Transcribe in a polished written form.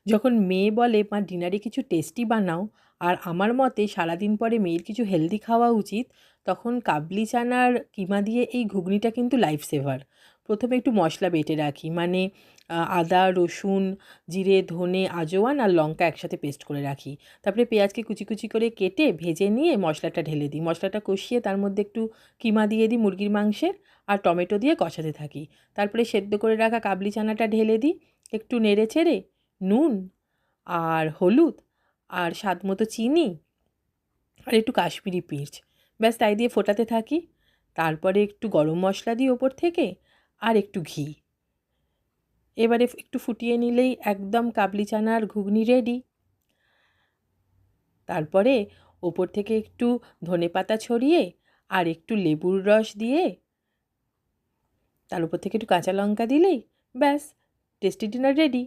যখন মেয়ে বলে মা ডিনারে কিছু টেস্টি বানাও, আর আমার মতে সারাদিন পরে মেয়ের কিছু হেলদি খাওয়া উচিত, তখন কাবলি চানার কিমা দিয়ে এই ঘুগনিটা কিন্তু লাইফ সেভার। প্রথমে একটু মশলা বেটে রাখি, মানে আদা, রসুন, জিরে, ধনে, আজওয়ান আর লঙ্কা একসাথে পেস্ট করে রাখি। তারপরে পেঁয়াজকে কুচি কুচি করে কেটে ভেজে নিয়ে মশলাটা ঢেলে দিই। মশলাটা কষিয়ে তার মধ্যে একটু কিমা দিয়ে দিই মুরগির মাংসের, আর টমেটো দিয়ে কষাতে থাকি। তারপরে সেদ্ধ করে রাখা কাবলি চানাটা ঢেলে দিই, একটু নেড়ে চেড়ে নুন আর হলুদ আর স্বাদ মতো চিনি আর একটু কাশ্মীরি মির্চ, ব্যাস তাই দিয়ে ফোটাতে থাকি। তারপরে একটু গরম মশলা দিই ওপর থেকে, আর একটু ঘি। এবারে একটু ফুটিয়ে নিলেই একদম কাবলি চানার ঘুগনি রেডি। তারপরে ওপর থেকে একটু ধনেপাতা ছড়িয়ে আর একটু লেবুর রস দিয়ে তার উপর থেকে একটু কাঁচা লঙ্কা দিলেই ব্যাস টেস্টি ডিনার রেডি।